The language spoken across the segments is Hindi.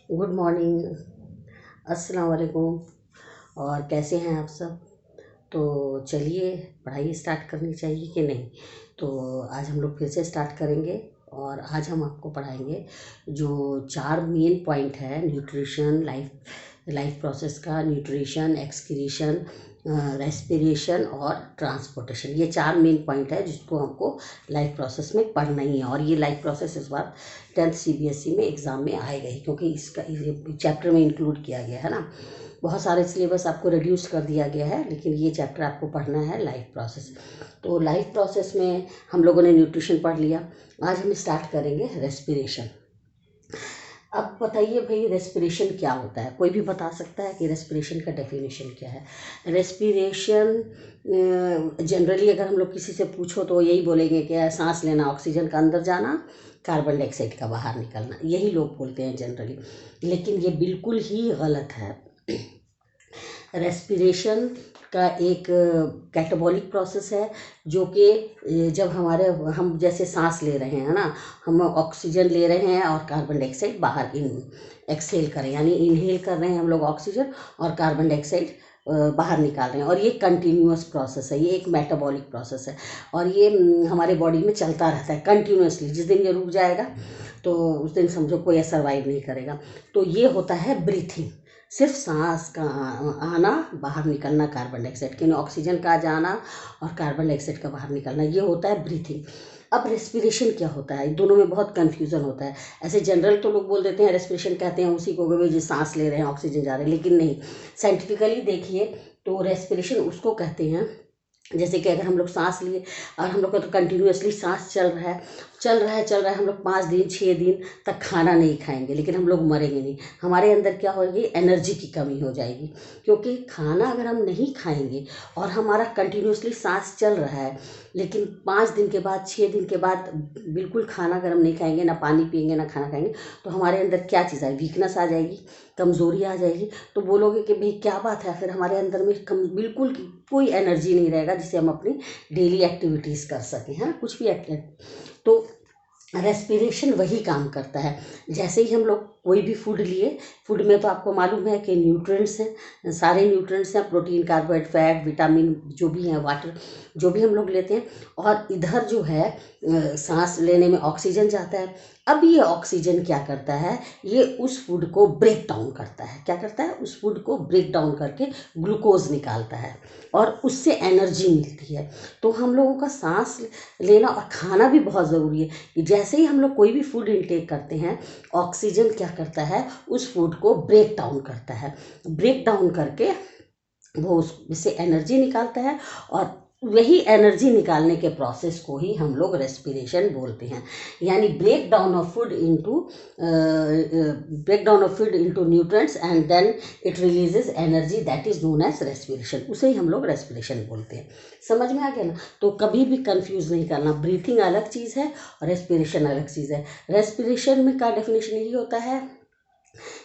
Good morning. अस्सलाम वालेकुम। और कैसे हैं आप सब? तो चलिए, पढ़ाई स्टार्ट करनी चाहिए कि नहीं? तो आज हम लोग फिर से स्टार्ट करेंगे और आज हम आपको पढ़ाएंगे जो 4 मेन पॉइंट है न्यूट्रिशन, लाइफ लाइफ प्रोसेस का। न्यूट्रिशन, एक्सक्रीशन, रेस्पिरेशन और ट्रांसपोर्टेशन, ये 4 मेन पॉइंट है जिसको हमको लाइफ प्रोसेस में पढ़ना ही है। और ये लाइफ प्रोसेस इस बार 10th CBSE में एग्ज़ाम में आएगा ही, क्योंकि इसका चैप्टर में इंक्लूड किया गया है ना। बहुत सारे सिलेबस आपको रिड्यूस कर दिया गया है, लेकिन ये चैप्टर आपको पढ़ना है, लाइफ प्रोसेस। तो लाइफ प्रोसेस में हम लोगों ने न्यूट्रिशन पढ़ लिया। आज हम स्टार्ट करेंगे रेस्पिरेशन। अब बताइए भाई, रेस्पिरेशन क्या होता है? कोई भी बता सकता है कि रेस्पिरेशन का डेफिनेशन क्या है? रेस्पिरेशन जनरली अगर हम लोग किसी से पूछो तो यही बोलेंगे कि सांस लेना, ऑक्सीजन का अंदर जाना, कार्बन डाइऑक्साइड का बाहर निकलना, यही लोग बोलते हैं जनरली। लेकिन ये बिल्कुल ही गलत है। रेस्पिरेशन का एक कैटाबॉलिक प्रोसेस है, जो कि जब हम जैसे सांस ले रहे हैं ना, हम ऑक्सीजन ले रहे हैं और कार्बन डाइऑक्साइड बाहर एक्सहेल कर रहे हैं, यानी इनहेल कर रहे हैं हम लोग ऑक्सीजन और कार्बन डाइऑक्साइड बाहर निकाल रहे हैं। और ये कंटिन्यूअस प्रोसेस है, ये एक मेटाबॉलिक प्रोसेस है और ये हमारे बॉडी में चलता रहता है कंटिन्यूअसली। जिस दिन ये रुक जाएगा तो उस दिन समझो कोई सर्वाइव नहीं करेगा। तो ये होता है ब्रीथिंग, सिर्फ सांस का आना, बाहर निकलना कार्बन डाइऑक्साइड के, ऑक्सीजन का जाना और कार्बन डाइऑक्साइड का बाहर निकलना, ये होता है ब्रीथिंग। अब रेस्पिरेशन क्या होता है? दोनों में बहुत कन्फ्यूज़न होता है। ऐसे जनरल तो लोग बोल देते हैं रेस्पिरेशन कहते हैं उसी को कि जो सांस ले रहे हैं, ऑक्सीजन जा रहे हैं, लेकिन नहीं। साइंटिफिकली देखिए तो रेस्पिरेशन उसको कहते हैं, जैसे कि अगर हम लोग सांस लिए और हम लोग का तो कंटिन्यूअसली सांस चल रहा है, हम लोग 5 दिन 6 दिन तक खाना नहीं खाएंगे, लेकिन हम लोग मरेंगे नहीं। हमारे अंदर क्या होगी? एनर्जी की कमी हो जाएगी, क्योंकि खाना अगर हम नहीं खाएंगे और हमारा कंटिन्यूअसली सांस चल रहा है, लेकिन 5 दिन के बाद 6 दिन के बाद बिल्कुल खाना अगर हम नहीं खाएंगे, ना पानी पिएंगे ना खाना खाएंगे, तो हमारे अंदर क्या चीज़ आएगी? वीकनेस आ जाएगी, कमज़ोरी आ जाएगी। तो बोलोगे कि भाई क्या बात है, फिर हमारे अंदर में बिल्कुल कोई एनर्जी नहीं रहेगा जिससे हम अपनी डेली एक्टिविटीज़ कर सकें, है ना, कुछ भी एक्टिविटी। तो रेस्पिरेशन वही काम करता है। जैसे ही हम लोग कोई भी फूड लिए, फूड में तो आपको मालूम है कि न्यूट्रिएंट्स हैं, सारे न्यूट्रिएंट्स हैं, प्रोटीन, कार्बोहाइड्रेट, फैट, विटामिन, जो भी हैं, वाटर, जो भी हम लोग लेते हैं। और इधर जो है सांस लेने में ऑक्सीजन जाता है। अब ये ऑक्सीजन क्या करता है? ये उस फूड को ब्रेक डाउन करता है। क्या करता है? उस फूड को ब्रेक डाउन करके ग्लूकोज निकालता है और उससे एनर्जी मिलती है। तो हम लोगों का सांस लेना और खाना भी बहुत ज़रूरी है कि जैसे ही हम लोग कोई भी फूड इनटेक करते हैं, ऑक्सीजन क्या करता है? उस फूड को ब्रेक डाउन करता है। ब्रेक डाउन करके वो उससे एनर्जी निकालता है, और वही एनर्जी निकालने के प्रोसेस को ही हम लोग रेस्पिरेशन बोलते हैं। यानी break down of food into nutrients and then it releases energy, that is known as respiration. उसे ही हम लोग रेस्पिरेशन बोलते हैं। समझ में आ गया ना? तो कभी भी कंफ्यूज नहीं करना, ब्रीथिंग अलग चीज़ है और रेस्पिरेशन अलग चीज़ है। रेस्पिरेशन में का डेफिनेशन यही होता है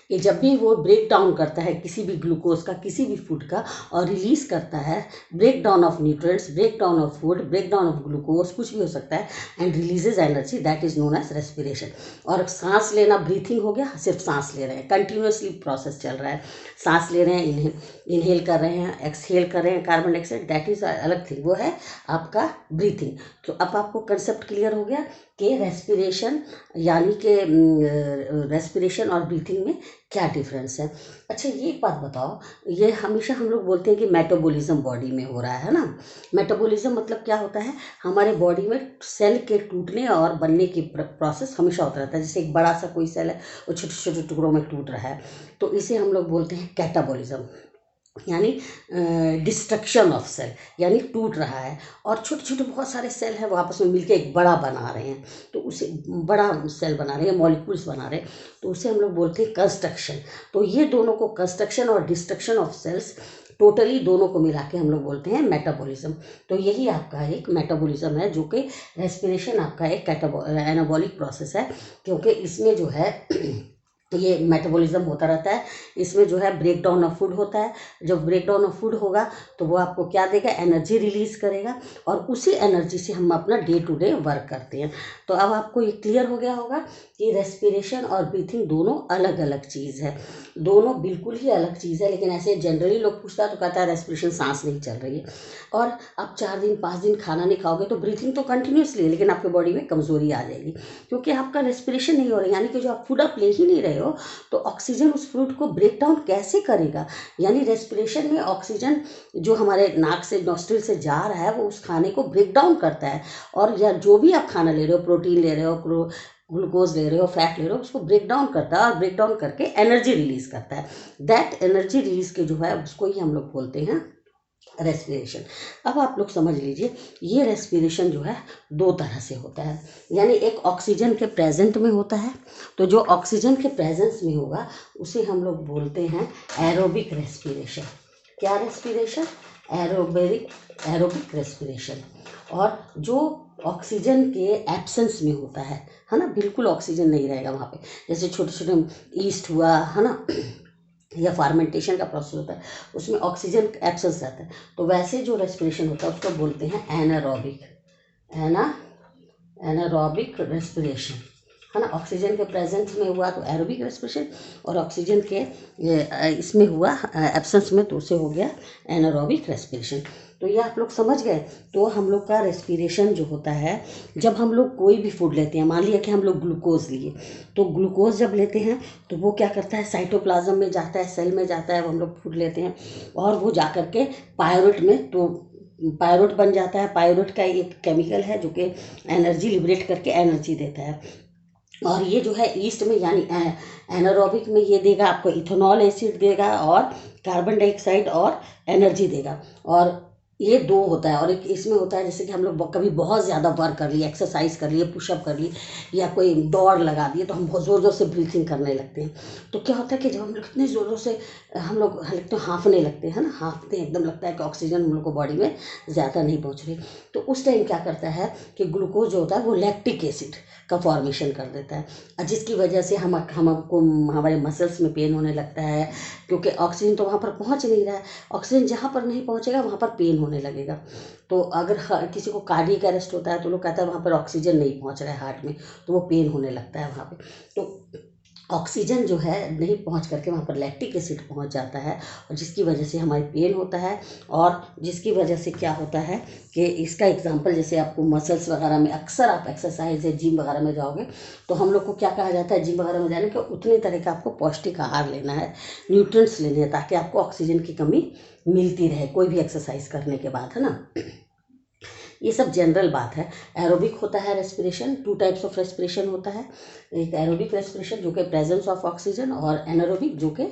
कि जब भी वो ब्रेक डाउन करता है किसी भी ग्लूकोज का, किसी भी फूड का, और रिलीज करता है, break down of nutrients, break down of food, break down of glucose, कुछ भी हो सकता है, and releases energy, that is known as respiration. और सांस लेना ब्रीथिंग हो गया, सिर्फ सांस ले रहे हैं, कंटिन्यूसली प्रोसेस चल रहा है, सांस ले रहे हैं, इनहेल कर रहे हैं, एक्सहेल कर रहे हैं कार्बन डाइऑक्साइड, दैट इज अलग थिंग, वो है आपका ब्रीथिंग। तो अब आपको कंसेप्ट क्लियर हो गया कि रेस्पिरेशन यानी कि रेस्पिरेशन और ब्रीथिंग में क्या डिफरेंस है। अच्छा, ये एक बात बताओ, ये हमेशा हम लोग बोलते हैं कि मेटाबॉलिज्म बॉडी में हो रहा है ना। मेटाबॉलिज्म मतलब क्या होता है? हमारे बॉडी में सेल के टूटने और बनने की प्रोसेस हमेशा होता रहता है। जैसे एक बड़ा सा कोई सेल है, वो छोटे छोटे टुकड़ों में टूट रहा है, तो इसे हम लोग बोलते हैं कैटाबॉलिज्म, यानी डिस्ट्रक्शन ऑफ सेल, यानी टूट रहा है और छोटे छोटे बहुत सारे सेल हैं वो आपस में मिलकर एक बड़ा बना रहे हैं, तो उसे बड़ा सेल बना रहे हैं, मॉलिक्यूल्स बना रहे हैं, तो उसे हम लोग बोलते हैं कंस्ट्रक्शन। तो ये दोनों को, कंस्ट्रक्शन और डिस्ट्रक्शन ऑफ सेल्स, टोटली दोनों को मिला के हम लोग बोलते हैं मेटाबॉलिज्म। तो यही आपका एक मेटाबॉलिज्म है, जो कि रेस्पिरेशन आपका एक एनाबॉलिक प्रोसेस है, क्योंकि इसमें जो है ये मेटाबॉलिज्म होता रहता है। इसमें जो है ब्रेक डाउन ऑफ फूड होता है। जब ब्रेक डाउन ऑफ फूड होगा तो वो आपको क्या देगा, एनर्जी रिलीज करेगा, और उसी एनर्जी से हम अपना डे टू डे वर्क करते हैं। तो अब आपको ये क्लियर हो गया होगा कि रेस्पिरेशन और ब्रीथिंग दोनों अलग अलग चीज़ है, दोनों बिल्कुल ही अलग चीज़ है। लेकिन ऐसे जनरली लोग पूछता है तो कहता है रेस्पिरेशन, सांस नहीं चल रही है। और आप 4 दिन 5 दिन खाना नहीं खाओगे तो ब्रीथिंग तो कंटिन्यूसली है, लेकिन आपके बॉडी में कमजोरी आ जाएगी, क्योंकि आपका रेस्पिरेशन नहीं हो रहा है। यानी कि जो आप फूड आप ले ही नहीं रहे हो, तो ऑक्सीजन उस फ्रूट को ब्रेक डाउन कैसे करेगा। यानी रेस्पिरेशन में ऑक्सीजन जो हमारे नाक से, नॉस्ट्रिल से जा रहा है, वो उस खाने को ब्रेक डाउन करता है। और या जो भी आप खाना ले रहे हो, प्रोटीन ले रहे हो, ग्लूकोज ले रहे हो, फैट ले रहे हो, उसको ब्रेक डाउन करता है और ब्रेक डाउन करके एनर्जी रिलीज करता है। दैट एनर्जी रिलीज के जो है उसको ही हम लोग बोलते हैं रेस्पिरेशन। अब आप लोग समझ लीजिए, ये रेस्पिरेशन जो है 2 तरह से होता है। यानी एक ऑक्सीजन के प्रेजेंट में होता है, तो जो ऑक्सीजन के प्रेजेंस में होगा उसे हम लोग बोलते हैं एरोबिक रेस्पिरेशन। क्या रेस्पिरेशन? Aerobic respiration. और जो ऑक्सीजन के एब्सेंस में होता है ना, बिल्कुल ऑक्सीजन नहीं रहेगा वहाँ पे, जैसे छोटे छोटे ईस्ट हुआ है ना, या फार्मेंटेशन का प्रोसेस होता है, उसमें ऑक्सीजन एब्सेंस रहता है, तो वैसे जो रेस्पिरेशन होता है उसको बोलते हैं एनारोबिक रेस्पिरेशन, है ना। ऑक्सीजन के प्रेजेंस में हुआ तो एरोबिक रेस्पिरेशन, और ऑक्सीजन के इसमें हुआ एब्सेंस में तो उसे हो गया एनारोबिक रेस्पिरेशन। तो ये आप लोग समझ गए। तो हम लोग का रेस्पिरेशन जो होता है, जब हम लोग कोई भी फूड लेते हैं, मान लिया कि हम लोग ग्लूकोज लिए, तो ग्लूकोज जब लेते हैं तो वो क्या करता है, साइटोप्लाज्म में जाता है, सेल में जाता है, वो हम लोग फूड लेते हैं, और वो जा करके पायरुवेट में, तो पायरुवेट बन जाता है। पायरुवेट का एक केमिकल है जो कि एनर्जी लिबरेट करके एनर्जी देता है। और ये जो है ईस्ट में यानी एनारोबिक में ये देगा आपको इथेनॉल एसिड देगा, और कार्बन डाइऑक्साइड और एनर्जी देगा। और ये 2 होता है। और एक इसमें होता है जैसे कि हम लोग कभी बहुत ज़्यादा वर्क कर लिए, एक्सरसाइज कर लिए, पुशअप कर ली, या कोई दौड़ लगा दिए, तो हम बहुत ज़ोर ज़ोर से ब्रीथिंग करने लगते हैं। तो क्या होता है कि जब हम लोग इतने ज़ोर ज़ोर से हम लोग लगते हैं, हाँफने लगते हैं ना, हाँफते हैं, एकदम लगता है कि ऑक्सीजन हम लोग को बॉडी में ज़्यादा नहीं पहुँच रही। तो उस टाइम क्या करता है कि ग्लूकोज जो होता है वो लैक्टिक एसिड का फॉर्मेशन कर देता है, जिसकी वजह से हमको हमारे मसल्स में पेन होने लगता है, क्योंकि ऑक्सीजन तो वहाँ पर पहुँच नहीं रहा है। ऑक्सीजन जहाँ पर नहीं पहुँचेगा वहाँ पर पेन होने लगेगा। तो अगर किसी को कार्डियक अरेस्ट होता है तो लोग कहता है वहाँ पर ऑक्सीजन नहीं पहुँच रहा है हार्ट में, तो वो पेन होने लगता है वहाँ पे। तो ऑक्सीजन जो है नहीं पहुंच करके वहाँ पर लैक्टिक एसिड पहुंच जाता है, और जिसकी वजह से हमारी पेन होता है। और जिसकी वजह से क्या होता है कि इसका एग्जांपल, जैसे आपको मसल्स वगैरह में अक्सर आप एक्सरसाइज या जिम वगैरह में जाओगे तो हम लोग को क्या कहा जाता है, जिम वगैरह में जाने के उतने तरह का आपको पौष्टिक आहार लेना है, न्यूट्रिएंट्स लेने हैं, ताकि आपको ऑक्सीजन की कमी मिलती रहे कोई भी एक्सरसाइज करने के बाद, है ना। ये सब जनरल बात है। एरोबिक होता है रेस्पिरेशन, 2 टाइप्स ऑफ रेस्पिरेशन होता है। एक एरोबिक रेस्पिरेशन जो कि प्रेजेंस ऑफ ऑक्सीजन, और एनारोबिक जो कि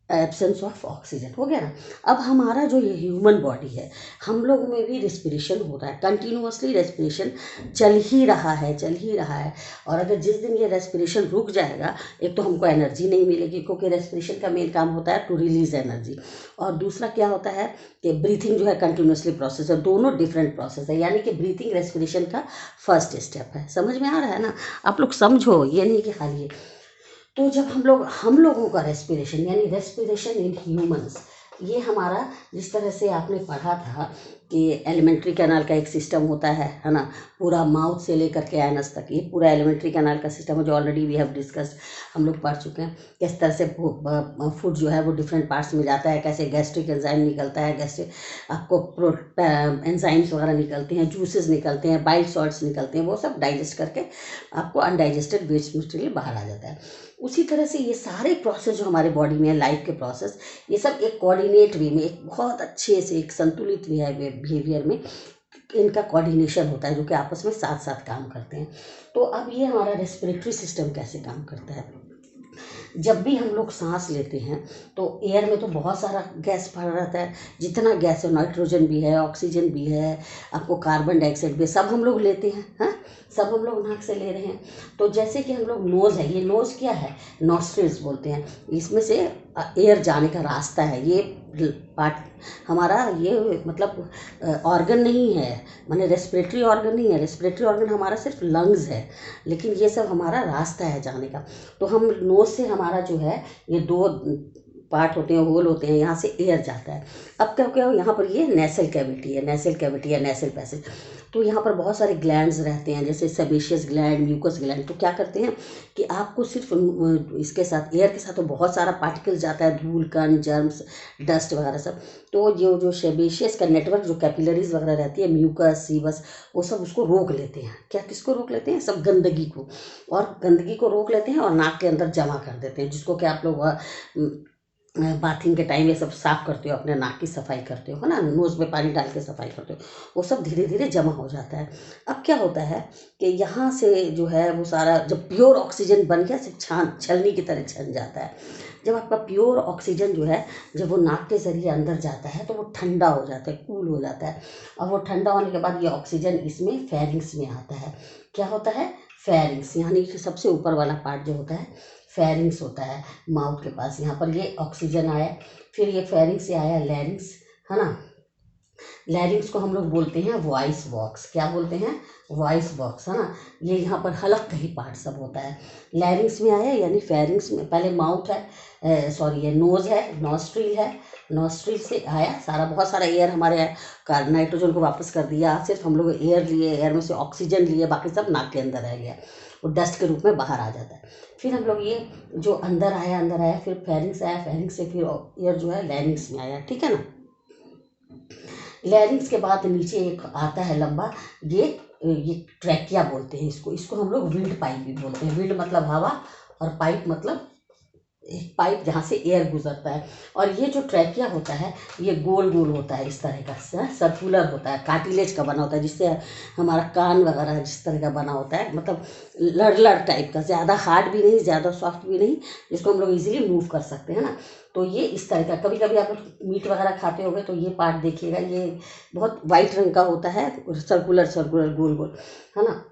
एब्सेंस ऑफ ऑक्सीजन। हो गया ना। अब हमारा जो ये ह्यूमन बॉडी है, हम लोग में भी रेस्पिरेशन हो रहा है, कंटिन्यूअसली रेस्पिरेशन चल ही रहा है। और अगर जिस दिन ये रेस्पिरेशन रुक जाएगा, एक तो हमको एनर्जी नहीं मिलेगी, क्योंकि रेस्पिरेशन का मेन काम होता है टू रिलीज एनर्जी, और दूसरा क्या होता है कि ब्रीथिंग जो है कंटिन्यूअसली प्रोसेस है, दोनों डिफरेंट प्रोसेस है। यानी कि ब्रीथिंग रेस्पिरेशन का फर्स्ट स्टेप है। समझ में आ रहा है ना। आप लोग समझो, ये नहीं कि खाली है। तो जब हम लोगों का रेस्पिरेशन, यानी रेस्पिरेशन इन ह्यूमंस, ये हमारा जिस तरह से आपने पढ़ा था कि एलिमेंट्री कैनाल का एक सिस्टम होता है ना, पूरा माउथ से लेकर के एनस तक, ये पूरा एलिमेंट्री कैनाल का सिस्टम है, जो ऑलरेडी वी हैव डिस्कस्ड, हम लोग पढ़ चुके हैं। किस तरह से फूड जो है वो डिफरेंट पार्ट्स में जाता है, कैसे गैस्ट्रिक एंजाइम निकलता है, कैसे आपको एंजाइम्स वगैरह निकलते हैं, जूसेस निकलते हैं, बाइल सॉल्ट्स निकलते हैं, वो सब डाइजेस्ट करके आपको अनडाइजेस्टेड वेस्ट मटेरियल बाहर आ जाता है। उसी तरह से ये सारे प्रोसेस जो हमारे बॉडी में है, लाइफ के प्रोसेस, ये सब एक कोऑर्डिनेट वे में, एक बहुत अच्छे से एक संतुलित बिहेवियर में इनका कोऑर्डिनेशन होता है, जो कि आपस में साथ साथ काम करते हैं। तो अब ये हमारा रेस्पिरेटरी सिस्टम कैसे काम करता है। जब भी हम लोग सांस लेते हैं तो एयर में तो बहुत सारा गैस भरा रहता है, जितना गैस है, नाइट्रोजन भी है, ऑक्सीजन भी है, आपको कार्बन डाइऑक्साइड भी, सब हम लोग लेते हैं, हाँ, सब हम लोग नाक से ले रहे हैं। तो जैसे कि हम लोग नोज़ है, ये नोज़ क्या है, नॉस्ट्रिल्स बोलते हैं, इसमें से एयर जाने का रास्ता है। ये पार्ट हमारा ये मतलब ऑर्गन नहीं है, माने रेस्पिरेटरी ऑर्गन नहीं है। रेस्पिरेटरी ऑर्गन हमारा सिर्फ लंग्स है, लेकिन ये सब हमारा रास्ता है जाने का। तो हम नोज से हमारा जो है ये दो पार्ट होते हैं, होल होते हैं, यहाँ से एयर जाता है। अब क्या क्या यहाँ पर ये नेसल कैविटी है, नेसल कैविटी या नेसल पैसेज। तो यहाँ पर बहुत सारे ग्लैंड्स रहते हैं, जैसे सेबेशियस ग्लैंड, म्यूकस ग्लैंड। तो क्या करते हैं कि आपको सिर्फ इसके साथ एयर के साथ तो बहुत सारा पार्टिकल जाता है, धूल कण, जर्म्स, डस्ट वगैरह सब। तो जो सेबेशियस का नेटवर्क, जो कैपिलरीज वगैरह रहती है, म्यूकस, सीवस, वो सब उसको रोक लेते हैं। क्या किसको रोक लेते हैं? सब गंदगी को, और गंदगी को रोक लेते हैं और नाक के अंदर जमा कर देते हैं, जिसको कि आप लोग बाथिंग के टाइम ये सब साफ करते हो, अपने नाक की सफाई करते हो, है ना, नोज में पानी डाल के सफाई करते हो, वो सब धीरे धीरे जमा हो जाता है। अब क्या होता है कि यहाँ से जो है वो सारा जब प्योर ऑक्सीजन बन गया, सिर्फ छलनी की तरह छन जाता है। जब आपका प्योर ऑक्सीजन जो है जब वो नाक के जरिए अंदर जाता है तो वो ठंडा हो जाता है, कूल हो जाता है। और वो ठंडा होने के बाद ये ऑक्सीजन इसमें फेरिंग्स में आता है। क्या होता है? फेरिंग्स, यानी कि सबसे ऊपर वाला पार्ट जो होता है फेरिंग्स होता है माउथ के पास। यहाँ पर ये ऑक्सीजन आया, फिर ये फेरिंग्स से आया लैरिंग्स, है ना। लैरिंग्स को हम लोग बोलते हैं वॉइस बॉक्स। क्या बोलते हैं? वॉइस बॉक्स, है ना। ये यहाँ पर हलक का ही पार्ट सब होता है। लैरिंग्स में आया, यानी फेरिंग्स में पहले माउथ है, सॉरी ये नोज है, नॉस्ट्रिल है, नॉस्ट्रिल से आया सारा, बहुत सारा एयर हमारे नाइट्रोजन को वापस कर दिया। सिर्फ हम लोग एयर लिए, एयर में से ऑक्सीजन लिए, बाकी सब नाक के अंदर रह गया, वो डस्ट के रूप में बाहर आ जाता है। फिर हम लोग ये जो अंदर आया, फिर फेरिंग्स आया, फेरिंग्स से फिर एयर जो है लैरिंग्स में आया, ठीक है ना। लैरिंग्स के बाद नीचे एक आता है लंबा, ये ट्रैकिया बोलते हैं इसको हम लोग विंड पाइप भी बोलते हैं। विंड मतलब हवा, और पाइप मतलब एक पाइप जहाँ से एयर गुजरता है। और ये जो ट्रैकिया होता है ये गोल गोल होता है, इस तरह का सर्कुलर होता है, कार्टिलेज का बना होता है, जिससे हमारा कान वगैरह जिस तरह का बना होता है, मतलब लड़ टाइप का, ज़्यादा हार्ड भी नहीं, ज़्यादा सॉफ्ट भी नहीं, जिसको हम लोग इजीली मूव कर सकते हैं ना। तो ये इस तरह का, कभी कभी आप लोग मीट वगैरह खाते होंगे तो ये पार्ट देखिएगा, ये बहुत वाइट रंग का होता है, सर्कुलर गोल गोल, है ना।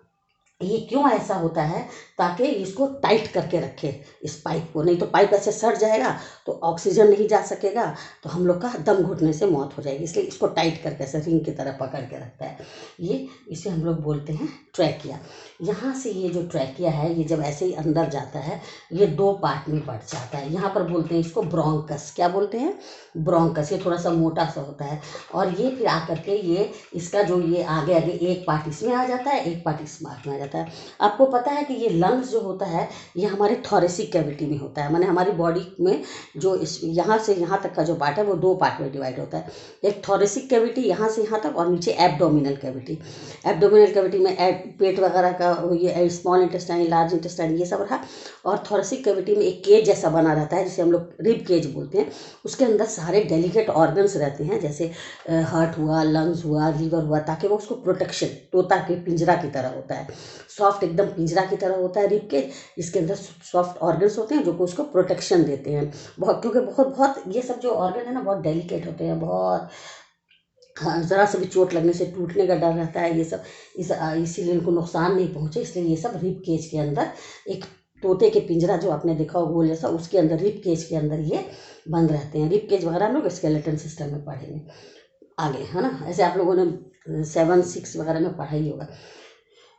ये क्यों ऐसा होता है? ताकि इसको टाइट करके रखे इस पाइप को, नहीं तो पाइप ऐसे सड़ जाएगा तो ऑक्सीजन नहीं जा सकेगा, तो हम लोग का दम घुटने से मौत हो जाएगी। इसलिए इसको टाइट करके ऐसे रिंग की तरह पकड़ के रखता है ये, इसे हम लोग बोलते हैं ट्रैकिया। यहाँ से ये जो ट्रैकिया है ये जब ऐसे ही अंदर जाता है ये दो पार्ट में बढ़ जाता है। यहाँ पर बोलते हैं इसको ब्रोंकस। क्या बोलते हैं? ब्रोंकस। ये थोड़ा सा मोटा सा होता है, और ये फिर आकर के ये इसका जो ये आगे आगे एक पार्ट इसमें आ जाता है, एक पार्ट इस पार्ट में आ जाता है। आपको पता है कि ये लंग्स जो होता है ये हमारे थोरेसिक कैविटी में होता है, माने हमारी बॉडी में जो इस यहाँ से यहाँ तक का जो पार्ट है वो दो पार्ट में डिवाइड होता है। एक थोरेसिक कैविटी यहाँ से यहाँ तक, और नीचे एब्डोमिनल कैविटी। एब्डोमिनल कैविटी में पेट वगैरह का ये स्मॉल इंटेस्टाइन, लार्ज इंटेस्टाइन ये सब रहा, और थोरेसिक कैविटी में एक केज जैसा बना रहता है जिसे हम लोग रिब केज बोलते हैं। उसके अंदर सारे डेलिकेट ऑर्गन्स रहते हैं, जैसे हार्ट हुआ, लंग्स हुआ, लीवर हुआ, ताकि वो उसको प्रोटेक्शन, तोता के पिंजरा की तरह होता है, सॉफ्ट एकदम पिंजरा की तरह होता है रिब केज। इसके अंदर सॉफ्ट ऑर्गन्स होते हैं जो कि उसको प्रोटेक्शन देते हैं बहुत, क्योंकि बहुत ये सब जो ऑर्गन है ना बहुत डेलिकेट होते हैं, बहुत हाँ, ज़रा सा भी चोट लगने से टूटने का डर रहता है ये सब, इसीलिए इनको नुकसान नहीं पहुँचे, इसलिए ये सब रिब केज के अंदर, एक तोते के पिंजरा जो आपने देखा हो गोल जैसा, उसके अंदर रिब केज के अंदर ये बंद रहते हैं। रिब केज वगैरह हम लोग स्केलेटन सिस्टम में पढ़ेंगे आगे, है ना। ऐसे आप लोगों ने 7, 6 वगैरह में पढ़ा ही होगा।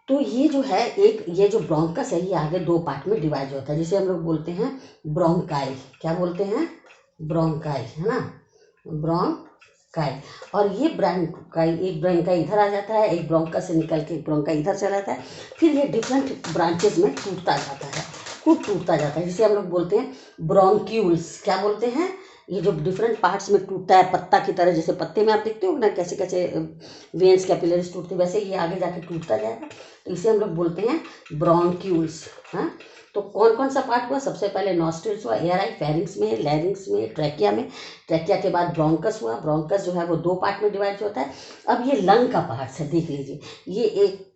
तो ये जो है एक, ये जो ब्रोंकस है ये आगे दो पार्ट में डिवाइड होता है, जिसे हम लोग बोलते हैं ब्रोंकाई। क्या बोलते हैं? ब्रोंकाई, है ना, ब्रोंकाई। और ये ब्रोंकाई, एक ब्रोंकाई इधर आ जाता है, एक ब्रोंकस से निकल के ब्रोंकाई इधर चला जाता है, फिर ये डिफरेंट ब्रांचेस में टूटता जाता है, खूब टूटता जाता है, जिसे हम लोग बोलते हैं ब्रोंक्यूल्स। क्या बोलते हैं? ये जो डिफरेंट पार्ट्स में टूटता है, पत्ता की तरह, जैसे पत्ते में आप देखते हो ना कैसे कैसे वेन्स कैपिलरीज टूटते, वैसे ये आगे जाके टूटता जाएगा, तो इसे हम लोग बोलते हैं ब्रोंक्यूल्स। हाँ, तो कौन कौन सा पार्ट हुआ? सबसे पहले नॉस्ट्रिल्स हुआ, एयर आई, फेरिंग्स में, लैरिंग्स में, ट्रैकिया में। ट्रैकिया के बाद ब्रोंकस हुआ, ब्रोंकस जो है वो दो पार्ट में डिवाइड होता है। अब ये लंग का पार्ट है, देख लीजिए, ये एक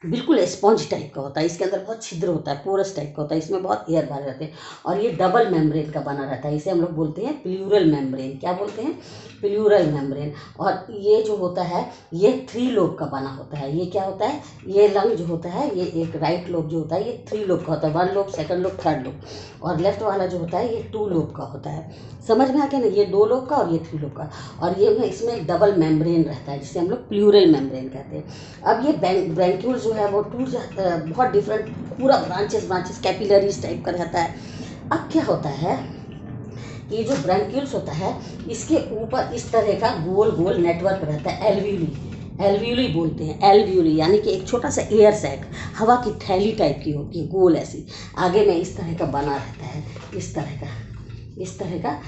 बिल्कुल स्पॉन्ज टाइप का होता है, इसके अंदर बहुत छिद्र होता है, पोरस टाइप का होता है, इसमें बहुत एयर भरे रहते हैं और ये डबल मेम्ब्रेन का बना रहता है। इसे हम लोग बोलते हैं प्लूरल मेम्ब्रेन। क्या बोलते हैं? Pleural membrane. और ये जो होता है ये 3 लोब का बना होता है। ये क्या होता है? ये लंग जो होता है ये एक राइट लोब जो होता है ये 3 लोब का होता है, 1 lobe, 2nd lobe, 3rd lobe. और लेफ्ट वाला जो होता है ये 2 लोब का होता है। समझ में आ गया ना? ये 2 लोब का और ये 3 लोब का। और ये इसमें एक डबल मेम्ब्रेन रहता है जिसे हम लोग प्लूरल मेम्ब्रेन कहते हैं। अब ये ब्रैंक्यूल जो है वो टूट जाता है, बहुत डिफरेंट, पूरा ब्रांचेस कैपिलरीज टाइप का रहता है। अब क्या होता है कि ये जो ब्रैंक्यूल्स होता है इसके ऊपर इस तरह का गोल गोल नेटवर्क रहता है, एल्व्यूली। एल्व्यूली बोलते हैं, एल्व्यूली यानी कि एक छोटा सा एयर सैक, हवा की थैली टाइप की होती है, गोल ऐसी, आगे में इस तरह का बना रहता है, इस तरह का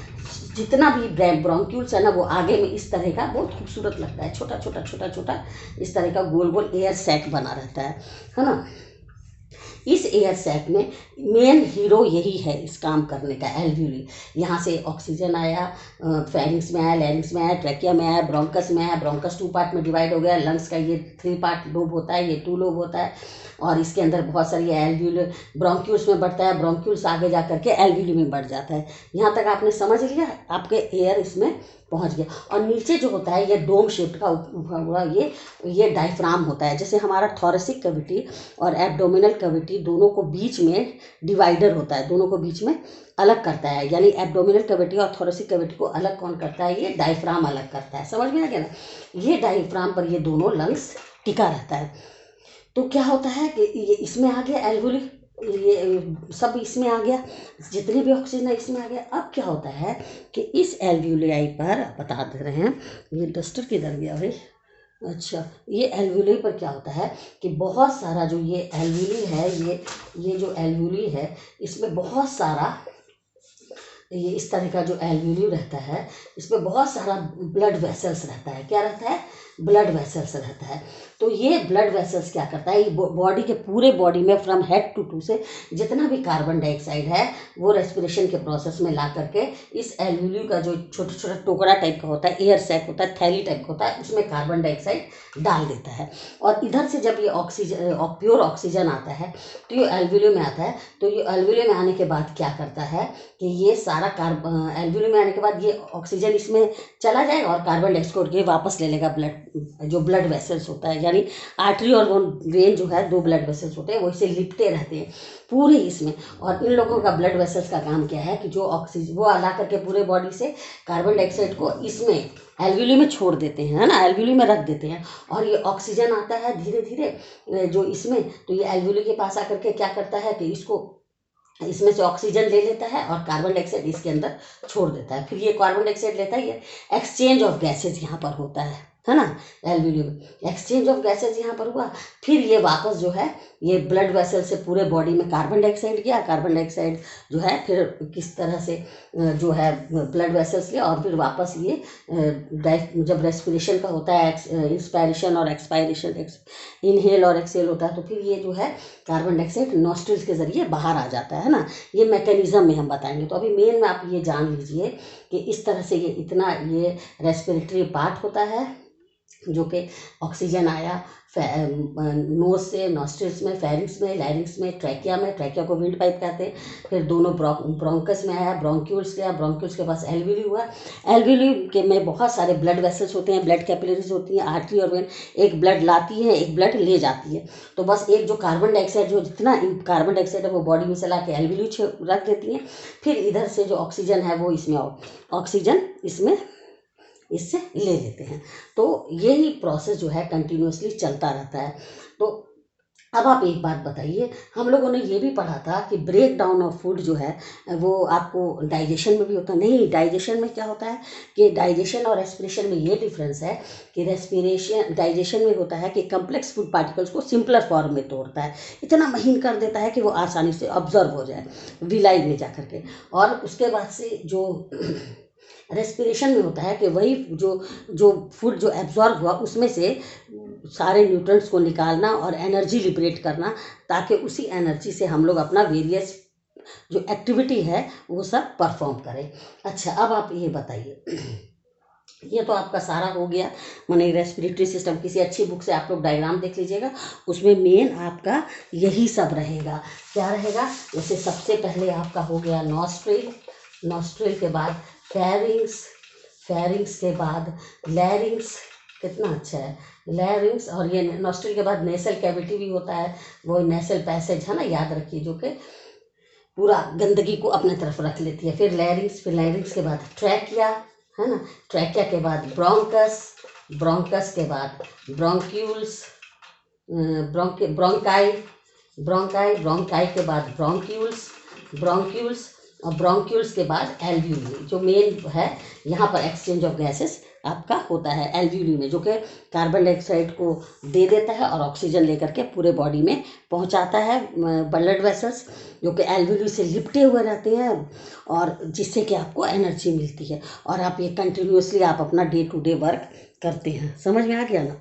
जितना भी ब्रोंक्यूल्स है ना वो आगे में इस तरह का बहुत खूबसूरत लगता है, छोटा छोटा छोटा छोटा इस तरह का गोल गोल एयर सैक बना रहता है ना। इस एयर सैक में मेन हीरो यही है इस काम करने का, एल्व्यूली। यहाँ से ऑक्सीजन आया, फेरिंग्स में आया, लैरिंग्स में आया, ट्रैकिया में आया, ब्रोंकस में आया, ब्रोंकस 2 पार्ट में डिवाइड हो गया, लंग्स का ये 3 पार्ट लोब होता है, ये 2 लोब होता है। और इसके अंदर बहुत सारी एल्व्यूल ब्रोंक्यूल्स में बढ़ता है, ब्रोंक्यूल्स आगे जा करके एल्व्यूली में बढ़ जाता है। यहाँ तक आपने समझ लिया, आपके एयर इसमें पहुंच गया। और नीचे जो होता है ये डोम शेप्ड का हुआ ये डायफ्राम होता है। जैसे हमारा थोरेसिक कैविटी और एब्डोमिनल कैविटी दोनों को बीच में डिवाइडर होता है, दोनों को बीच में अलग करता है, यानी एब्डोमिनल कैविटी और थोरेसिक कैविटी को अलग कौन करता है? ये डायफ्राम अलग करता है। समझ में आ गया ना? ये डायफ्राम पर ये दोनों लंग्स टिका रहता है। तो क्या होता है कि ये इसमें आ गया एल्वुली, ये सब इसमें आ गया, जितनी भी ऑक्सीजन है इसमें आ गया। अब क्या होता है कि इस एल्व्यूलाई पर बता दे रहे हैं, ये डस्टर किधर गया भाई? अच्छा, ये एल्व्यूली पर क्या होता है कि बहुत सारा जो ये एल्व्यूली है, ये जो एल्व्यूली है इसमें बहुत सारा, ये इस तरह का जो एल्व्यूली रहता है इसमें बहुत सारा ब्लड वेसल्स रहता है। क्या रहता है? ब्लड वेसल्स रहता है। तो ये ब्लड वेसल्स क्या करता है, ये बॉडी के पूरे बॉडी में फ्रॉम हेड टू टू से जितना भी कार्बन डाइऑक्साइड है वो रेस्पिरेशन के प्रोसेस में ला करके इस एल्व्यूली का जो छोटा छोटा टुकड़ा टाइप का होता है, एयर सैक होता है, थैली टाइप का होता है, उसमें कार्बन डाइऑक्साइड डाल देता है। और इधर से जब ये ऑक्सीजन, प्योर ऑक्सीजन आता है तो ये एल्व्यूली में आता है। तो ये एल्व्यूली में आने के बाद क्या करता है कि ये सारा एल्व्यूली में आने के बाद ये ऑक्सीजन इसमें चला जाएगा और कार्बन डाइऑक्साइड के वापस ले लेगा ब्लड, जो ब्लड वेसल्स होता है, यानी आर्टरी और वेन जो है 2 ब्लड वेसल्स होते हैं, वो इसे लिपटे रहते हैं पूरे इसमें। और इन लोगों का ब्लड वेसल्स का काम क्या है कि जो ऑक्सीजन वो ला करके पूरे बॉडी से कार्बन डाइऑक्साइड को इसमें एल्व्यूली में छोड़ देते हैं, है ना, एल्व्यूली में रख देते हैं। और ये ऑक्सीजन आता है धीरे धीरे जो इसमें, तो ये एल्व्यूली के पास आकर के क्या करता है कि इसमें से ऑक्सीजन ले लेता है और कार्बन डाइऑक्साइड इसके अंदर छोड़ देता है। फिर ये कार्बन डाइऑक्साइड लेता है, ये एक्सचेंज ऑफ गैसेज यहाँ पर होता है ना, एल्व्यूली में एक्सचेंज ऑफ गैसेज यहाँ पर हुआ। फिर ये वापस जो है ये ब्लड वेसल से पूरे बॉडी में कार्बन डाइऑक्साइड गया, कार्बन डाइऑक्साइड जो है फिर किस तरह से जो है ब्लड वेसल्स गया और फिर वापस ये जब रेस्पिरेशन का होता है, इंस्पायरेशन और एक्सपायरेशन, इनहेल और एक्सहेल होता है, तो फिर ये जो है कार्बन डाइऑक्साइड नॉस्ट्रिल्स के जरिए बाहर आ जाता है ना। ये मैकेनिज्म में हम बताएंगे। तो अभी मेन में आप ये जान लीजिए कि इस तरह से ये इतना ये रेस्पिरेटरी पार्ट होता है जो कि ऑक्सीजन आया नोज से, नॉस्ट्रिल्स में, फेरिंग्स में, लैरिंग्स में, ट्रैकिया में, ट्रैकिया को विंड पाइप कहते हैं। फिर दोनों ब्रोंकस में आया, ब्रोंक्यूल्स गया, ब्रोंक्यूल्स के पास एल्व्यूली हुआ। एल्व्यूली के में बहुत सारे ब्लड वेसल्स होते हैं, ब्लड कैपिलरीज होती हैं, आर्टरी और वेन, एक ब्लड लाती है, एक ब्लड ले जाती है। तो बस एक जो कार्बन डाइऑक्साइड, जो जितना कार्बन डाइऑक्साइड है वो बॉडी में से ला के एल्व्यूली रख देती है। फिर इधर से जो ऑक्सीजन है वो इसमें, ऑक्सीजन इसमें इससे ले लेते हैं। तो यही प्रोसेस जो है कंटिन्यूअसली चलता रहता है। तो अब आप एक बात बताइए, हम लोगों ने ये भी पढ़ा था कि ब्रेक डाउन ऑफ फूड जो है वो आपको डाइजेशन में भी होता है। नहीं, डाइजेशन में क्या होता है कि डाइजेशन और रेस्पिरेशन में ये डिफरेंस है कि डाइजेशन में होता है कि कम्प्लेक्स फूड पार्टिकल्स को सिंपलर फॉर्म में तोड़ता है, इतना महीन कर देता है कि वो आसानी से ऑब्जर्व हो जाए विलाई में जा करके। और उसके बाद से जो रेस्पिरेशन में होता है कि वही जो फूड जो एब्जॉर्ब हुआ उसमें से सारे न्यूट्रंट्स को निकालना और एनर्जी लिबरेट करना, ताकि उसी एनर्जी से हम लोग अपना वेरियस जो एक्टिविटी है वो सब परफॉर्म करें। अच्छा, अब आप ये बताइए ये तो आपका सारा हो गया, माने रेस्पिरेटरी सिस्टम। किसी अच्छी बुक से आप लोग डायग्राम देख लीजिएगा, उसमें मेन आपका यही सब रहेगा। क्या रहेगा? जैसे सबसे पहले आपका हो गया नॉस्ट्रिल, नॉस्ट्रिल के बाद फेरिंग्स, फेरिंग्स के बाद लैरिंग्स, कितना अच्छा है लैरिंग्स, और ये नॉस्ट्रिल के बाद नेसल कैविटी भी होता है, वो नेसल पैसेज है ना, याद रखिए, जो कि पूरा गंदगी को अपने तरफ रख लेती है। फिर लैरिंग्स, फिर लैरिंग्स के बाद ट्रैकिया, है ना, ट्रैकिया के बाद ब्रोंकस, ब्रोंकस के बाद ब्रोंक्यूल्स, ब्रोंकाई, ब्रोंकाई, ब्रोंकाई के बाद ब्रोंक्यूल्स, ब्रोंक्यूल्स, और ब्रोंक्यूल्स के बाद एल्व्यूली। जो मेन है यहाँ पर एक्सचेंज ऑफ गैसेस आपका होता है एल्व्यूली में, जो कि कार्बन डाइऑक्साइड को दे देता है और ऑक्सीजन लेकर के पूरे बॉडी में पहुँचाता है। ब्लड वेसल्स जो कि एल्व्यूली से लिपटे हुए रहते हैं, और जिससे कि आपको एनर्जी मिलती है, और आप ये कंटिन्यूसली आप अपना डे टू डे वर्क करते हैं। समझ में आ गया ना?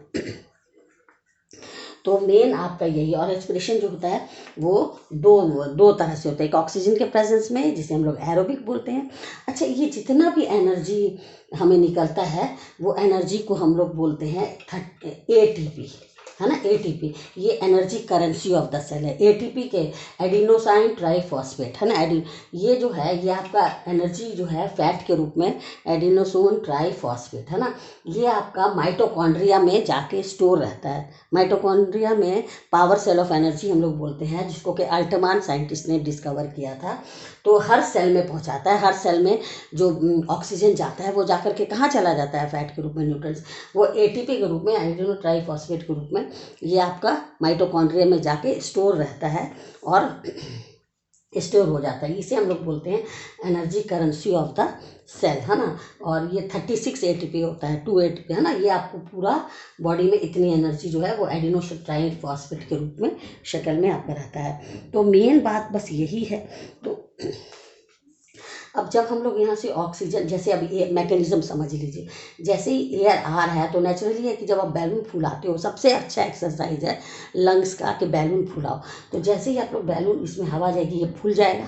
तो मेन आपका यही। और रेस्पिरेशन जो होता है वो दो तरह से होता है। एक ऑक्सीजन के प्रेजेंस में, जिसे हम लोग एरोबिक बोलते हैं। अच्छा, ये जितना भी एनर्जी हमें निकलता है, वो एनर्जी को हम लोग बोलते हैं एटीपी, है ना, एटीपी। ये energy currency of the cell है। एटीपी के एडिनोसाइन ट्राइफॉस्फेट, है ना, ये जो है ये आपका एनर्जी जो है फैट के रूप में एडिनोसिन ट्राइफॉस्फेट, है ना, ये आपका माइटोकॉन्ड्रिया में जाके स्टोर रहता है। माइटोकॉन्ड्रिया में पावर सेल ऑफ एनर्जी हम लोग बोलते हैं, जिसको कि अल्टमान साइंटिस्ट ने डिस्कवर किया था। तो हर सेल में पहुंचाता है। हर सेल में जो ऑक्सीजन जाता है वो जाकर के कहाँ चला जाता है? फैट के रूप में, न्यूट्रंस, वो एटीपी के रूप में, एडिनो ट्राइफॉस्फेट के रूप में ये आपका माइटोकॉन्ड्रिया में जाके स्टोर रहता है और स्टोर हो जाता है। इसे हम लोग बोलते हैं energy currency of the cell, है ना। और ये 36 एटीपी होता है, 2 एटीपी, है ना। ये आपको पूरा बॉडी में इतनी एनर्जी जो है वो एडिनोसिन ट्राइफॉस्फेट के रूप में शक्ल में आपका रहता है। तो मेन बात बस यही है। तो अब जब हम लोग यहाँ से ऑक्सीजन, जैसे अभी मैकेनिज्म समझ लीजिए, जैसे ही एयर आ रहा है तो नेचुरली है कि जब आप बैलून फुलाते हो, सबसे अच्छा एक्सरसाइज है लंग्स का कि बैलून फुलाओ। तो जैसे ही आप लोग बैलून, इसमें हवा जाएगी, ये फूल जाएगा,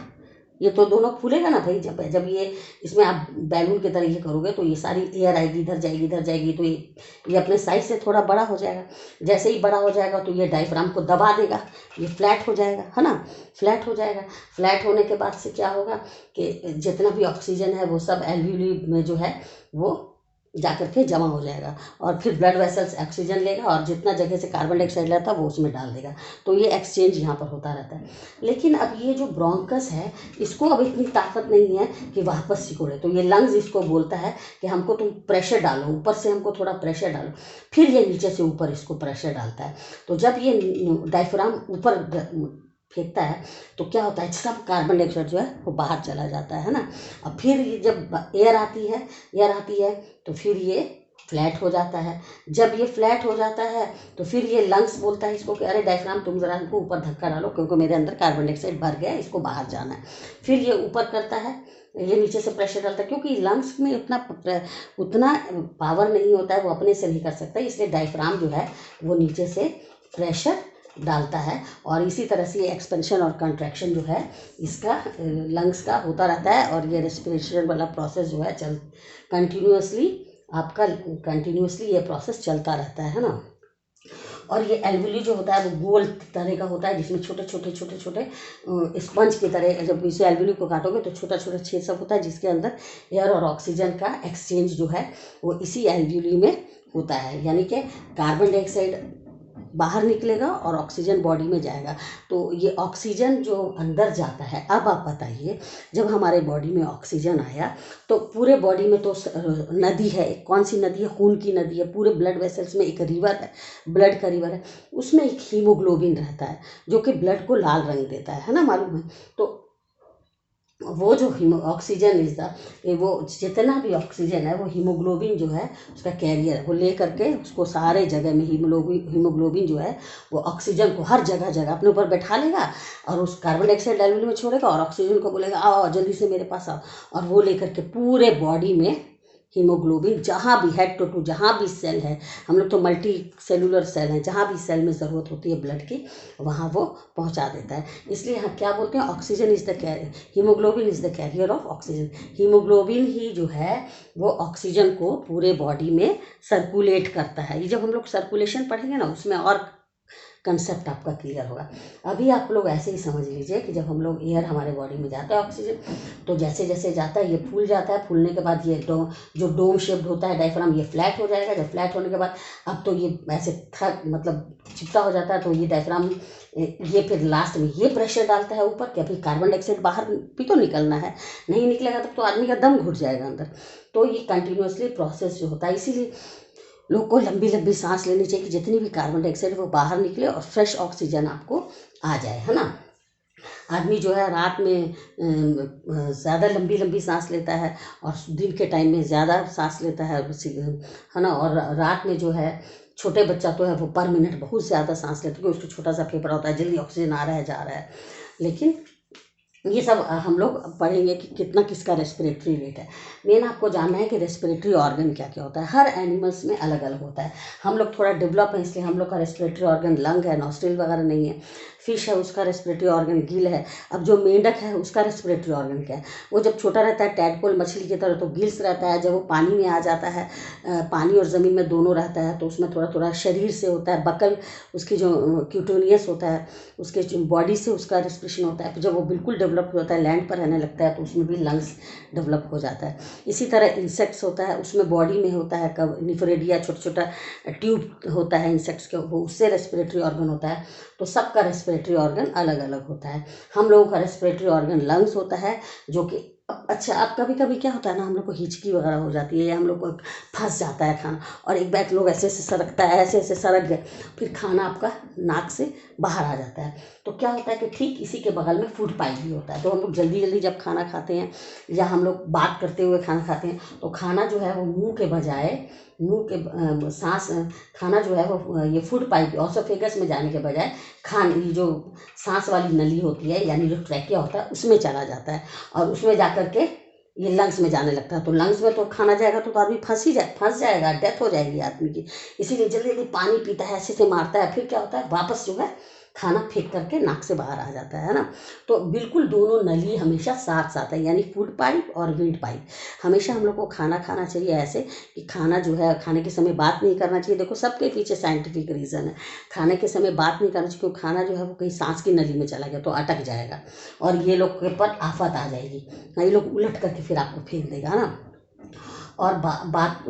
ये तो दोनों फूलेगा ना भाई। जब ये इसमें आप बैलून की तरह ये करोगे तो ये सारी एयर आएगी, इधर जाएगी, इधर जाएगी, तो ये अपने साइज से थोड़ा बड़ा हो जाएगा। जैसे ही बड़ा हो जाएगा तो ये डायफ्राम को दबा देगा, ये फ्लैट हो जाएगा, है ना, फ्लैट हो जाएगा। फ्लैट होने के बाद से क्या होगा कि जितना भी ऑक्सीजन है वो सब एल्व्यूली में जो है वो जाकर के जमा हो जाएगा, और फिर ब्लड वेसल्स ऑक्सीजन लेगा और जितना जगह से कार्बन डाइऑक्साइड लेता है वो उसमें डाल देगा। तो ये एक्सचेंज यहाँ पर होता रहता है। लेकिन अब ये जो ब्रोंकस है, इसको अब इतनी ताकत नहीं है कि वापस सिकोड़े। तो ये लंग्स इसको बोलता है कि हमको तुम प्रेशर डालो, ऊपर से हमको थोड़ा प्रेशर डालो। फिर ये नीचे से ऊपर इसको प्रेशर डालता है। तो जब ये डायफ्राम ऊपर फेंकता है तो क्या होता है, सब कार्बन डाइऑक्साइड जो है वो बाहर चला जाता है ना। अब फिर ये जब एयर आती है तो फिर ये फ्लैट हो जाता है। जब ये फ्लैट हो जाता है तो फिर ये लंग्स बोलता है इसको कि अरे डायफ्राम तुम ज़रा हमको ऊपर धक्का डालो, क्योंकि मेरे अंदर कार्बन डाइऑक्साइड भर गया है, इसको बाहर जाना है। फिर ये ऊपर करता है, ये नीचे से प्रेशर डालता है, क्योंकि लंग्स में उतना पावर नहीं होता है, वो अपने से नहीं कर सकता, इसलिए डायफ्राम जो है वो नीचे से प्रेशर डालता है। और इसी तरह से ये एक्सपेंशन और कंट्रैक्शन जो है इसका लंग्स का होता रहता है। और ये रेस्पिरेशन वाला प्रोसेस जो है कंटिन्यूसली ये प्रोसेस चलता रहता है ना। और ये एल्वुली जो होता है वो गोल तरह का होता है, जिसमें छोटे छोटे स्पंज की तरह, जब इसे एल्वुली को काटोगे तो छोटा छोटा छेद सब होता है, जिसके अंदर एयर और ऑक्सीजन का एक्सचेंज जो है वो इसी एल्वुली में होता है। यानी कि कार्बन डाइऑक्साइड बाहर निकलेगा और ऑक्सीजन बॉडी में जाएगा। तो ये ऑक्सीजन जो अंदर जाता है, अब आप बताइए, जब हमारे बॉडी में ऑक्सीजन आया तो पूरे बॉडी में तो नदी है, कौन सी नदी है? खून की नदी है। पूरे ब्लड वेसल्स में एक रिवर है, ब्लड का रिवर है, उसमें एक हीमोग्लोबिन रहता है जो कि ब्लड को लाल रंग देता है ना, मालूम है। तो वो जो ऑक्सीजन इज द, वो जितना भी ऑक्सीजन है वो हीमोग्लोबिन जो है उसका कैरियर है, वो ले करके उसको सारे जगह में हीमोग्लोबिन जो है वो ऑक्सीजन को हर जगह अपने ऊपर बैठा लेगा, और उस कार्बन डाइऑक्साइड लेवल में छोड़ेगा और ऑक्सीजन को बोलेगा आओ जल्दी से मेरे पास आओ, और वो लेकर के पूरे बॉडी में हीमोग्लोबिन जहाँ भी हेड टू जहाँ भी सेल है, हम लोग तो मल्टी सेलुलर सेल हैं, जहाँ भी सेल में ज़रूरत होती है ब्लड की वहाँ वो पहुँचा देता है। इसलिए हम क्या बोलते हैं, oxygen is the carrier, haemoglobin is the carrier of oxygen. Haemoglobin ही जो है वो ऑक्सीजन को पूरे बॉडी में सर्कुलेट करता है। ये जब हम लोग सर्कुलेशन पढ़ेंगे ना उसमें और कंसेप्ट आपका क्लियर होगा। अभी आप लोग ऐसे ही समझ लीजिए कि जब हम लोग एयर हमारे बॉडी में जाता है ऑक्सीजन, तो जैसे जैसे जाता है ये फूल जाता है, फूलने के बाद ये जो डोम शेप्ड होता है डायफ्राम, ये फ्लैट हो जाएगा। जब फ्लैट होने के बाद अब तो ये ऐसे मतलब चिपटा हो जाता है, तो ये डायफ्राम ये फिर लास्ट में ये प्रेशर डालता है ऊपर कि अभी कार्बन डाइऑक्साइड बाहर भी तो निकलना है, नहीं निकलेगा तब तो आदमी का दम घुट जाएगा अंदर। तो ये कंटिन्यूसली प्रोसेस जो होता है, इसीलिए लोग को लंबी लंबी सांस लेनी चाहिए कि जितनी भी कार्बन डाइऑक्साइड वो बाहर निकले और फ्रेश ऑक्सीजन आपको आ जाए, है ना। आदमी जो है रात में ज़्यादा लंबी लंबी सांस लेता है और दिन के टाइम में ज़्यादा सांस लेता है ना। और रात में जो है छोटे बच्चा तो है वो पर मिनट बहुत ज़्यादा सांस लेता है क्योंकि उसको छोटा सा फेफड़ा होता है, जल्दी ऑक्सीजन आ रहा है जा रहा है। लेकिन ये सब हम लोग पढ़ेंगे कि कितना किसका रेस्पिरेटरी रेट है। मेन आपको जानना है कि रेस्पिरेटरी ऑर्गन क्या क्या होता है। हर एनिमल्स में अलग अलग होता है। हम लोग थोड़ा डेवलप है इसलिए हम लोग का रेस्पिरेटरी ऑर्गन लंग है, नॉस्ट्रिल वगैरह नहीं है। फिश है उसका रेस्पिरेटरी ऑर्गन गिल है। अब जो मेंढक है उसका रेस्पिरेटरी ऑर्गन क्या है, वो जब छोटा रहता है टैडपोल मछली की तरह तो गिल्स रहता है। जब वो पानी में आ जाता है, पानी और ज़मीन में दोनों रहता है, तो उसमें थोड़ा थोड़ा शरीर से होता है, बकल उसकी जो क्यूटोनियस होता है उसके बॉडी से उसका रेस्पिरेशन होता है। जब वो बिल्कुल डेवलप होता है, लैंड पर रहने लगता है, तो उसमें भी लंग्स डेवलप हो जाता है। इसी तरह इंसेक्ट्स होता है, उसमें बॉडी में होता है कब निफरेडिया छोटा छोटा ट्यूब होता है इंसेक्ट्स के, वो उससे रेस्पिरेटरी ऑर्गन होता है। तो सबका रेस्पिरेटरी ऑर्गन अलग अलग होता है। हम लोगों का रेस्पिरेटरी ऑर्गन लंग्स होता है जो कि अच्छा, अब कभी कभी क्या होता है ना, हम लोग को हिचकी वगैरह हो जाती है या हम लोग को फंस जाता है खाना, और एक बैग लोग ऐसे ऐसे सरकता है, ऐसे ऐसे सरक गए, फिर खाना आपका नाक से बाहर आ जाता है। तो क्या होता है कि ठीक इसी के बगल में फूड पाइप भी होता है। तो हम लोग जल्दी जल्दी जब खाना खाते हैं या हम लोग बात करते हुए खाना खाते हैं, तो खाना जो है वो मुंह के बजाय मुंह के सांस खाना जो है वो ये फूड पाइप ऑसोफेगस में जाने के बजाय ये जो सांस वाली नली होती है यानी जो ट्रैकिया होता है उसमें चला जाता है, और उसमें जाकर के ये लंग्स में जाने लगता है। तो लंग्स में तो खाना जाएगा तो आदमी फंस जाएगा, डेथ हो जाएगी आदमी की। इसीलिए जल्दी जल्दी पानी पीता है, ऐसे से मारता है, फिर क्या होता है वापस जो है खाना फेंक करके नाक से बाहर आ जाता है ना। तो बिल्कुल दोनों नली हमेशा साथ साथ है, यानी फूड पाइप और विंड पाइप। हमेशा हम लोग को खाना खाना चाहिए ऐसे कि खाना जो है खाने के समय बात नहीं करना चाहिए। देखो सबके पीछे साइंटिफिक रीज़न है। खाने के समय बात नहीं करना चाहिए क्योंकि खाना जो है वो कहीं सांस की नली में चला गया तो अटक जाएगा और ये लोग के पर आफत आ जाएगी। ये लोग उलट करके फिर आपको फेंक देगा ना। और बात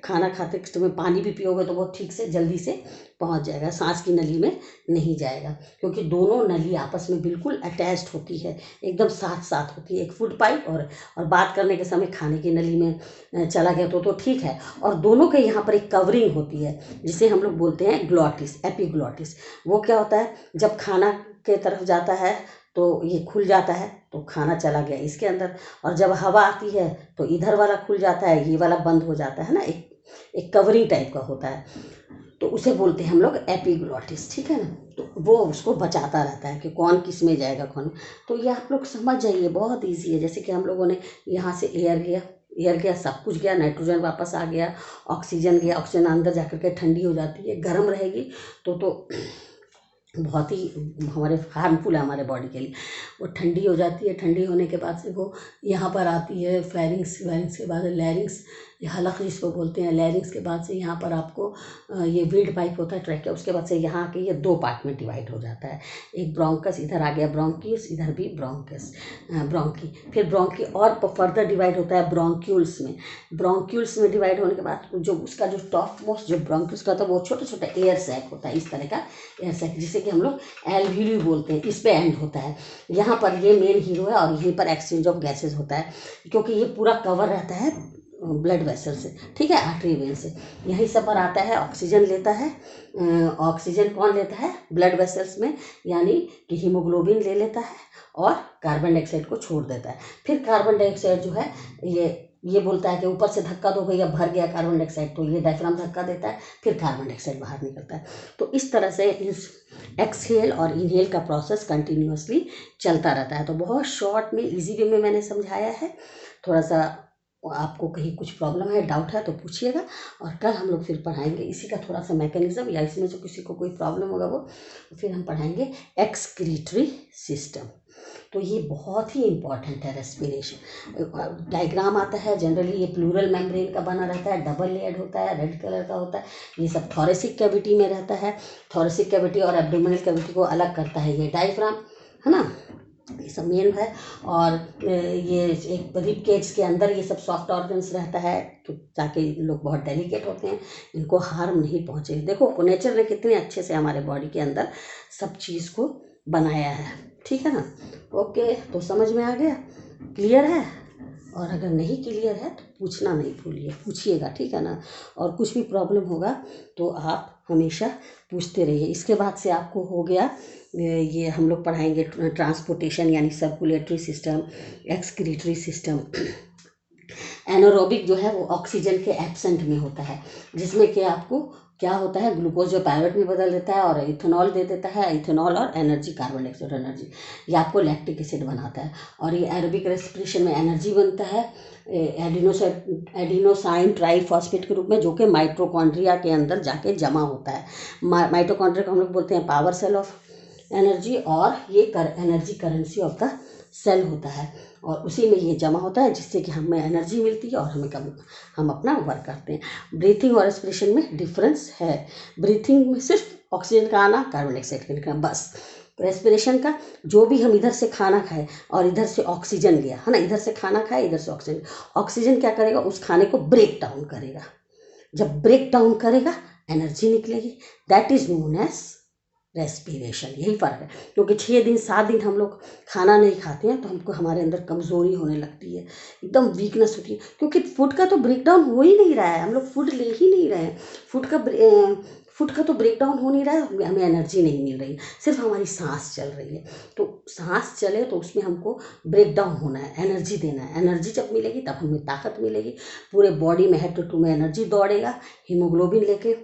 खाना खाते समय पानी भी पियोगे तो वो ठीक से जल्दी से पहुंच जाएगा, सांस की नली में नहीं जाएगा, क्योंकि दोनों नली आपस में बिल्कुल अटैच्ड होती है, एकदम साथ साथ होती है। एक फूड पाइप और बात करने के समय खाने की नली में चला गया तो ठीक है। और दोनों के यहाँ पर एक कवरिंग होती है जिसे हम लोग बोलते हैं ग्लॉटिस, एपिग्लॉटिस। वो क्या होता है, जब खाना के तरफ जाता है तो ये खुल जाता है तो खाना चला गया इसके अंदर, और जब हवा आती है तो इधर वाला खुल जाता है, ये वाला बंद हो जाता है ना, एक कवरिंग टाइप का होता है। तो उसे बोलते हैं हम लोग एपिग्लॉटिस, ठीक है ना। तो वो उसको बचाता रहता है कि कौन किस में जाएगा कौन। तो ये आप लोग समझ जाइए, बहुत ईजी है। जैसे कि हम लोगों ने यहाँ से एयर गया, सब कुछ गया, नाइट्रोजन वापस आ गया, ऑक्सीजन गया, ऑक्सीजन अंदर जाकर के ठंडी हो जाती है, गर्म रहेगी तो बहुत ही हमारे हार्मफुल है हमारे बॉडी के लिए। वो ठंडी हो जाती है, ठंडी होने के बाद से वो यहाँ पर आती है फेरिंग्स के बाद लैरिंग्स, हलक जिसको बोलते हैं। लैरिंग्स के बाद से यहाँ पर आपको ये विंड पाइप होता है ट्रैकिया, उसके बाद से यहाँ के ये 2 पार्ट में डिवाइड हो जाता है। एक ब्रोंकस, इधर आ गया ब्रोंकियस, इधर भी ब्रोंकस ब्रोंकी। फिर ब्रोंकी और फर्दर डिवाइड होता है ब्रोंक्यूल्स में। ब्रोंक्यूल्स में डिवाइड होने के बाद जो उसका जो टॉप मोस्ट जो ब्रोंक्यूल्स का था वो छोटा छोटा एयर सैक होता है, इस तरह का एयर सैक जिसे कि हम लोग एल्वियोली बोलते हैं, इस पे एंड होता है। यहाँ पर ये मेन हीरो है और यहीं पर एक्सचेंज ऑफ गैसेज होता है, क्योंकि ये पूरा कवर रहता है ब्लड वेसल से, ठीक है, आर्टरी वेन से। यहीं सब पर आता है, ऑक्सीजन लेता है। ऑक्सीजन कौन लेता है ब्लड वेसल्स में, यानी कि हीमोग्लोबिन ले लेता है और कार्बन डाइऑक्साइड को छोड़ देता है। फिर कार्बन डाइऑक्साइड जो है ये बोलता है कि ऊपर से धक्का दो भैया, भर गया कार्बन डाइऑक्साइड, तो ये डायफ्राम धक्का देता है, फिर कार्बन डाइऑक्साइड बाहर निकलता है। तो इस तरह से इस एक्सहेल और इनहेल का प्रोसेस कंटिन्यूअसली चलता रहता है। तो बहुत शॉर्ट में इजी वे में मैंने समझाया है, थोड़ा सा और आपको कहीं कुछ प्रॉब्लम है, डाउट है तो पूछिएगा, और कल हम लोग फिर पढ़ाएंगे इसी का थोड़ा सा मैकेनिज्म, या इसमें जो किसी को कोई प्रॉब्लम होगा वो फिर हम पढ़ाएंगे एक्सक्रीटरी सिस्टम। तो ये बहुत ही इम्पॉर्टेंट है रेस्पिरेशन। डायग्राम आता है, जनरली ये प्लूरल मेम्ब्रेन का बना रहता है, डबल लेयर्ड होता है, रेड कलर का होता है। ये सब थोरेसिक कैविटी में रहता है। थोरेसिक कैविटी और एब्डोमिनल कैविटी को अलग करता है ये डायफ्राम, है ना, ये सब मेन है। और ये एक रिब केज के अंदर ये सब सॉफ्ट ऑर्गन्स रहता है, तो ताकि लोग बहुत डेलिकेट होते हैं, इनको हार्म नहीं पहुँचे। देखो नेचर ने कितने अच्छे से हमारे बॉडी के अंदर सब चीज़ को बनाया है, ठीक है ना। ओके, तो समझ में आ गया, क्लियर है। और अगर नहीं क्लियर है तो पूछना नहीं भूलिए, पूछिएगा, ठीक है ना। और कुछ भी प्रॉब्लम होगा तो आप हमेशा पूछते रहिए। इसके बाद से आपको हो गया, ये हम लोग पढ़ाएंगे ट्रांसपोर्टेशन यानी circulatory system, excretory system. Anaerobic जो है वो ऑक्सीजन के एब्सेंट में होता है, जिसमें कि आपको क्या होता है, ग्लूकोज जो पायरेट में बदल देता है और इथेनॉल दे देता है, इथेनॉल और एनर्जी, कार्बन डाइऑक्साइड एनर्जी, ये आपको लैक्टिक एसिड बनाता है। और ये एरोबिक रेस्पिरेशन में एनर्जी बनता है एडिनोसाइन ट्राइफॉस्फेट के रूप में, जो कि माइटोकॉन्ड्रिया के अंदर जाके जमा होता है। माइटोकॉन्ड्रिया को हम लोग बोलते हैं पावर सेल ऑफ एनर्जी, और ये energy currency of the cell होता है, और उसी में ये जमा होता है, जिससे कि हमें एनर्जी मिलती है और हम अपना वर्क करते हैं। ब्रीथिंग और रेस्पिरेशन में डिफरेंस है। ब्रीथिंग में सिर्फ ऑक्सीजन का आना, कार्बन डाइऑक्साइड का निकलना, बस। रेस्पिरेशन का जो भी हम इधर से खाना खाए और इधर से ऑक्सीजन लिया, है ना, इधर से खाना खाए, इधर से ऑक्सीजन, ऑक्सीजन क्या करेगा, उस खाने को ब्रेक डाउन करेगा। जब ब्रेक डाउन करेगा एनर्जी निकलेगी, that is known as respiration. यही फ़र्क है, क्योंकि 6 दिन 7 दिन हम लोग खाना नहीं खाते हैं तो हमको हमारे अंदर कमज़ोरी होने लगती है, एकदम वीकनेस होती है, क्योंकि फूड का तो ब्रेक डाउन हो ही नहीं रहा है, हम लोग फूड ले ही नहीं रहे हैं। फूड का तो ब्रेक डाउन हो नहीं रहा है, हमें एनर्जी नहीं मिल रही, सिर्फ हमारी सांस चल रही है। तो सांस चले तो उसमें हमको ब्रेक डाउन होना है, एनर्जी देना है। एनर्जी जब मिलेगी तब हमें ताकत मिलेगी, पूरे बॉडी में हेड टू टू में एनर्जी दौड़ेगा, हीमोग्लोबिन लेके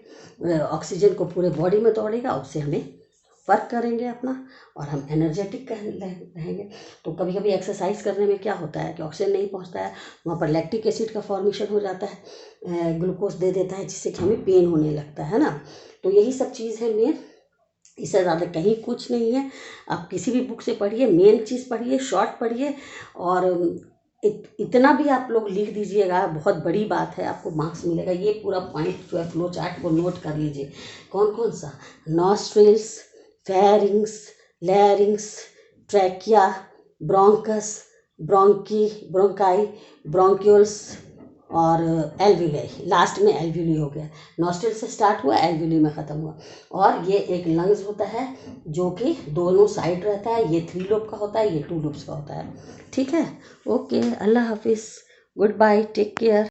ऑक्सीजन को पूरे बॉडी में दौड़ेगा, उससे हमें वर्क करेंगे अपना, और हम एनर्जेटिक रहेंगे। तो कभी कभी एक्सरसाइज करने में क्या होता है कि ऑक्सीजन नहीं पहुंचता है, वहाँ पर लैक्टिक एसिड का फॉर्मेशन हो जाता है, ग्लूकोज दे देता है, जिससे कि हमें पेन होने लगता है ना। तो यही सब चीज़ है मेन, इससे ज़्यादा कहीं कुछ नहीं है। आप किसी भी बुक से पढ़िए, मेन चीज़ पढ़िए, शॉर्ट पढ़िए, और इतना भी आप लोग लिख दीजिएगा, बहुत बड़ी बात है, आपको मार्क्स मिलेगा। ये पूरा पॉइंट जो है फ्लो चार्ट को नोट कर लीजिए। कौन कौन सा, nostrils, pharynx, लैरिंग्स, trachea, bronchus, bronchi, bronchioles और एल्व्यूली। लास्ट में एल्व्यूली हो गया, नॉस्ट्रिल से स्टार्ट हुआ, एल्व्यूली में ख़त्म हुआ। और ये एक लंग्स होता है जो कि दोनों साइड रहता है, ये 3 लोब का होता है, ये 2 लोब्स का होता है, ठीक है। ओके, अल्लाह हाफिज़, गुड बाय, टेक केयर।